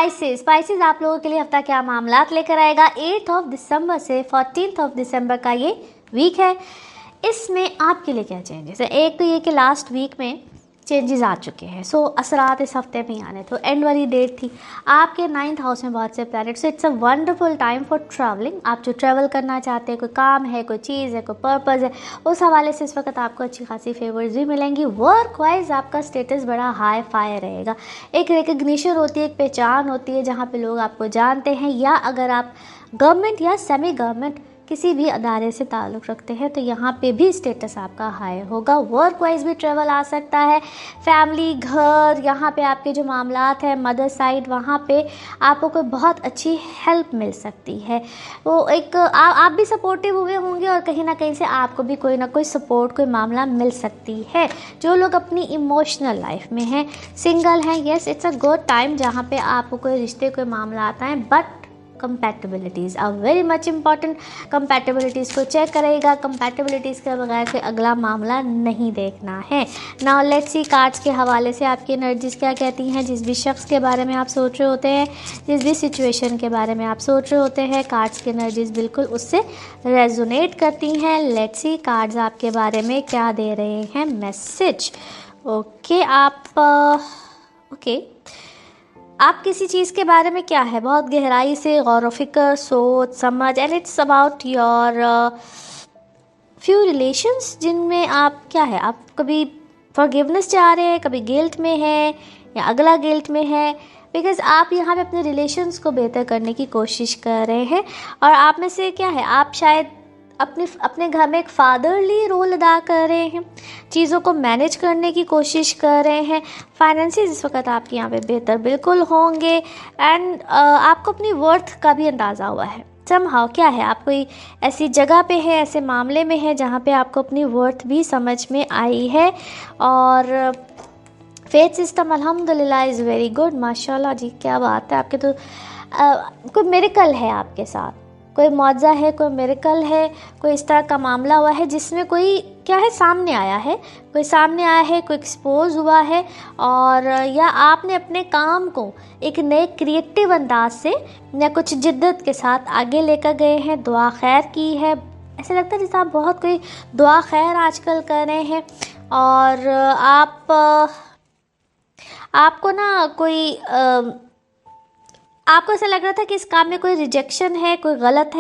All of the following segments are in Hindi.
स्पाइसेस आप लोगों के लिए हफ्ता क्या मामलात लेकर आएगा। 8 दिसंबर से 14 दिसंबर का ये वीक है। इसमें आपके लिए क्या चेंजेस है? एक तो ये कि लास्ट वीक में चेंजेस आ चुके हैं, सो असरात इस हफ्ते में ही आने। तो एंड वाली डेट थी आपके 9th हाउस में बहुत से planet, so it's a wonderful time for travelling. आप जो ट्रैवल करना चाहते हैं, कोई काम है, कोई चीज़ है, कोई पर्पज़ है, उस हवाले से इस वक्त आपको अच्छी खासी फेवर्स भी मिलेंगी। वर्क वाइज आपका स्टेटस बड़ा हाई फाई रहेगा। एक रिकग्निशन होती है, एक पहचान होती है जहाँ पे लोग आपको जानते हैं, या अगर आप गवर्नमेंट या सेमी गवर्नमेंट किसी भी अदारे से ताल्लुक़ रखते हैं तो यहाँ पे भी स्टेटस आपका हाई होगा। वर्क वाइज भी ट्रैवल आ सकता है। फैमिली, घर, यहाँ पे आपके जो मामलात हैं, मदर साइड, वहाँ पे आपको कोई बहुत अच्छी हेल्प मिल सकती है। वो एक आप भी सपोर्टिव हुए होंगे और कहीं ना कहीं से आपको भी कोई ना कोई सपोर्ट, कोई मामला मिल सकती है। जो लोग अपनी इमोशनल लाइफ में हैं, सिंगल हैं, yes it's a good time जहाँ पे आपको कोई रिश्ते, कोई मामला आता है, but compatibilities are very much important. Compatibilities को चेक करेगा। कंपैटिबिलिटीज़ के बगैर कोई अगला मामला नहीं देखना है। नाउ लेट्स सी कार्ड्स के हवाले से आपकी एनर्जीज़ क्या कहती हैं। जिस भी शख्स के बारे में आप सोच रहे होते हैं, जिस भी सिचुएशन के बारे में आप सोच रहे होते हैं, कार्ड्स की एनर्जीज़ बिल्कुल उससे रेजोनेट करती हैं। लेट्स सी कार्ड्स आपके बारे में क्या दे रहे हैं मैसेज। ओके, आप किसी चीज़ के बारे में क्या है बहुत गहराई से गौर व फिक्र, सोच समझ, and it's about your few relations जिनमें आप क्या है, आप कभी फॉरगिवनेस चाह रहे हैं, कभी गिल्ट में है या अगला गिल्ट में है, बिकॉज़ आप यहाँ पे अपने रिलेशंस को बेहतर करने की कोशिश कर रहे हैं। और आप में से क्या है, आप शायद अपने घर में एक फादरली रोल अदा कर रहे हैं, चीज़ों को मैनेज करने की कोशिश कर रहे हैं। फाइनेंसेस इस वक्त आपके यहाँ पे बेहतर बिल्कुल होंगे। एंड आपको अपनी वर्थ का भी अंदाज़ा हुआ है समहाउ। क्या है, आप कोई ऐसी जगह पे है, ऐसे मामले में है जहाँ पे आपको अपनी वर्थ भी समझ में आई है। और फेथ सिस्टम अल्हम्दुलिल्लाह इज़ वेरी गुड, माशाल्लाह जी, क्या बात है। आपके तो कोई मिरेकल है आपके साथ, कोई मौजा है, कोई मिरेकल है, कोई इस तरह का मामला हुआ है जिसमें कोई क्या है सामने आया है, कोई एक्सपोज हुआ है, और या आपने अपने काम को एक नए क्रिएटिव अंदाज से या कुछ जिद्दत के साथ आगे लेकर गए हैं, दुआ खैर की है। ऐसा लगता है जैसे आप बहुत कोई दुआ खैर आजकल कर रहे हैं। और आपको ना कोई आपको ऐसा लग रहा था कि इस काम में कोई रिजेक्शन है, कोई गलत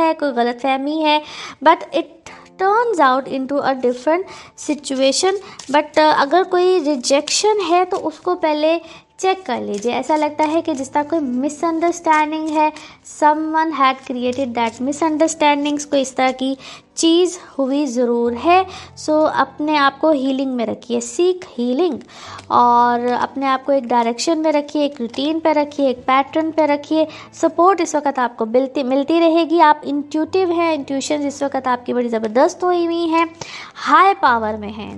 फहमी है, but it turns out into a different situation. But अगर कोई रिजेक्शन है तो उसको पहले चेक कर लीजिए। ऐसा लगता है कि जिस तरह कोई मिसअंडरस्टैंडिंग है, someone had created that misunderstandings, कोई इस तरह की चीज़ हुई ज़रूर है। सो अपने आप को हीलिंग में रखिए, सीक हीलिंग, और अपने आप को एक डायरेक्शन में रखिए, एक रूटीन पे रखिए, एक पैटर्न पे रखिए। सपोर्ट इस वक्त आपको मिलती रहेगी। आप इंट्यूटिव हैं, इंट्यूशन इस वक्त आपकी बड़ी ज़बरदस्त हुई हैं, हाई पावर में हैं।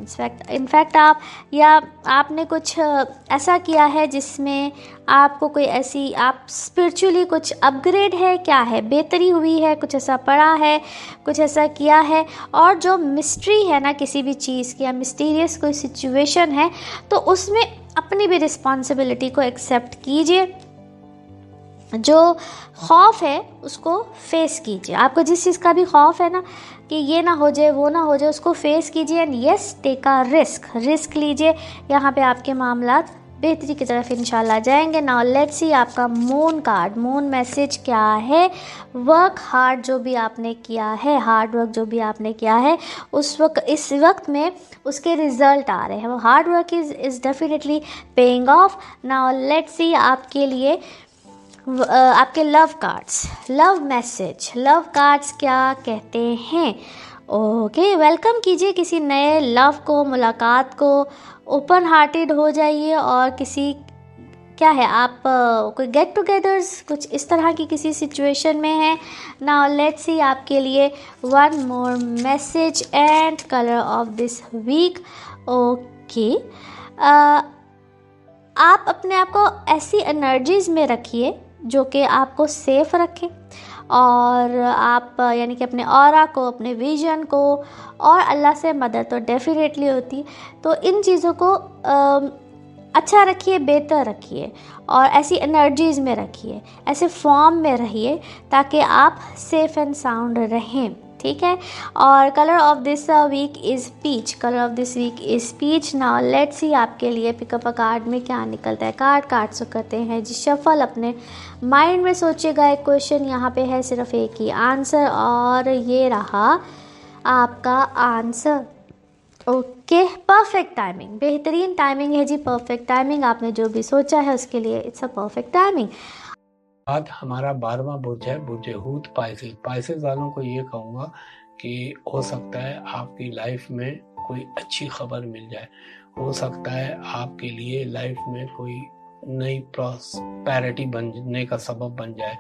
इनफैक्ट आपने कुछ ऐसा किया है जिसमें आपको कोई ऐसी, आप स्पिरिचुअली कुछ अपग्रेड है, क्या है, बेहतरी हुई है, कुछ ऐसा पढ़ा है, कुछ ऐसा किया है। और जो मिस्ट्री है ना किसी भी चीज़ की, या मिस्टीरियस कोई सिचुएशन है, तो उसमें अपनी भी रिस्पॉन्सिबिलिटी को एक्सेप्ट कीजिए। जो खौफ है उसको फेस कीजिए। आपको जिस चीज़ का भी खौफ है ना कि ये ना हो जाए, वो ना हो जाए, उसको फेस कीजिए। And yes, take a risk लीजिए। यहाँ पे आपके मामलात बेहतरी की तरफ इंशाल्लाह जाएंगे। नाउ लेट्स सी आपका मून कार्ड, मून मैसेज क्या है। वर्क हार्ड, जो भी आपने किया है, हार्ड वर्क जो भी आपने किया है, इस वक्त में उसके रिजल्ट आ रहे हैं। वो hard work is definitely paying off. Now let's see आपके लिए आपके love cards, love message, love cards क्या कहते हैं। ओके, वेलकम कीजिए किसी नए लव को, मुलाकात को, ओपन हार्टेड हो जाइए। और किसी क्या है, आप कोई गेट टुगेदर्स, कुछ इस तरह की किसी सिचुएशन में है। नाउ लेट्स सी आपके लिए one more message and colour of this week. Okay, आप अपने आप को ऐसी एनर्जीज़ में रखिए जो कि आपको सेफ रखें, और आप यानी कि अपने ऑरा को, अपने विजन को, और अल्लाह से मदद तो डेफिनेटली होती है। तो इन चीज़ों को अच्छा रखिए, बेहतर रखिए और ऐसी एनर्जीज़ में रखिए, ऐसे फॉर्म में रहिए ताकि आप सेफ़ एंड साउंड रहें, ठीक है। और colour of this week is peach, colour of this week is peach. Now let's see आपके लिए पिकअप अ कार्ड में क्या निकलता है। कार्ड करते हैं जी शफल। अपने माइंड में सोचिएगा एक क्वेश्चन, यहाँ पे है सिर्फ एक ही आंसर और ये रहा आपका आंसर। ओके, परफेक्ट टाइमिंग, बेहतरीन टाइमिंग है जी, परफेक्ट टाइमिंग। आपने जो भी सोचा है उसके लिए इट्स अ परफेक्ट टाइमिंग। आज हमारा 12वां बुर्ज है, बुर्ज हूत पाइसेस। पाइसेस वालों को ये कहूँगा कि हो सकता है आपकी लाइफ में कोई अच्छी खबर मिल जाए, हो सकता है आपके लिए लाइफ में कोई नई प्रॉस्पेरिटी बनने का सबब बन जाए,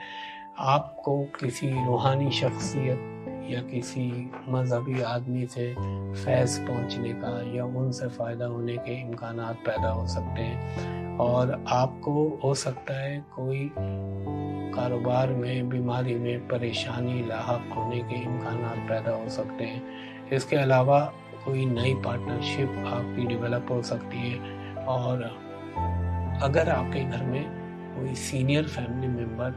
आपको किसी रूहानी शख्सियत या किसी मजहबी आदमी से फैज़ पहुंचने का या उनसे फ़ायदा होने के इम्कानात पैदा हो सकते हैं। और आपको हो सकता है कोई कारोबार में, बीमारी में परेशानी लाहक होने के इम्कानात पैदा हो सकते हैं। इसके अलावा कोई नई पार्टनरशिप आपकी डेवलप हो सकती है। और अगर आपके घर में कोई सीनियर फैमिली मेम्बर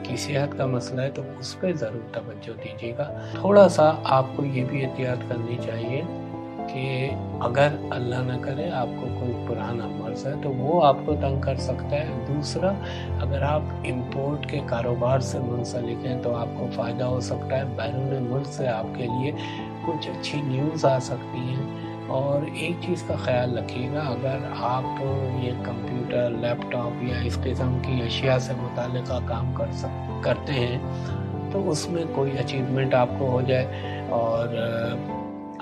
की सेहत का मसला है तो उस पर ज़रूर तवज्जो दीजिएगा। थोड़ा सा आपको ये भी एहतियात करनी चाहिए कि अगर अल्लाह ना करे आपको कोई पुराना मर्ज़ है तो वो आपको तंग कर सकता है। दूसरा, अगर आप इंपोर्ट के कारोबार से मुंसलिक हैं तो आपको फ़ायदा हो सकता है। बैरून मुल्क से आपके लिए कुछ अच्छी न्यूज़ आ सकती हैं। और एक चीज़ का ख्याल रखिएगा, अगर आप ये कंप्यूटर, लैपटॉप या इस किस्म की अशिया से मुताल्लिक़ काम करते हैं तो उसमें कोई अचीवमेंट आपको हो जाए और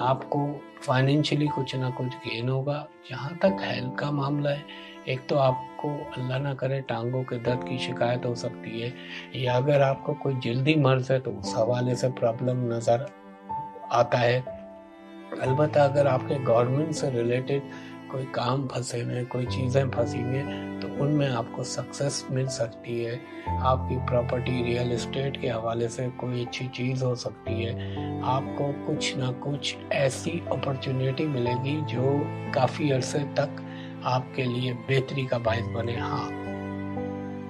आपको फाइनेंशियली कुछ ना कुछ गेन होगा। जहाँ तक हेल्थ का मामला है, एक तो आपको अल्लाह ना करे टांगों के दर्द की शिकायत हो सकती है, या अगर आपको कोई जल्दी मर्ज़ है तो उस हवाले से प्रॉब्लम नज़र आता है। अलबत्ता अगर आपके गवर्नमेंट से रिलेटेड कोई काम फंसे हुए हैं, कोई चीज़ें फंसी हुई हैं तो उनमें आपको सक्सेस मिल सकती है। आपकी प्रॉपर्टी, रियल एस्टेट के हवाले से कोई अच्छी चीज़ हो सकती है। आपको कुछ ना कुछ ऐसी अपॉर्चुनिटी मिलेगी जो काफ़ी अरसे तक आपके लिए बेहतरी का बायस बने। हाँ,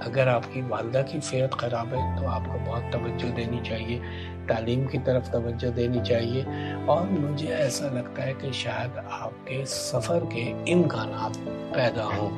अगर आपकी वालिदा की सेहत ख़राब है तो आपको बहुत तवज्जो देनी चाहिए, तालीम की तरफ तवज्जो देनी चाहिए। और मुझे ऐसा लगता है कि शायद आपके सफ़र के इम्कानात पैदा हों।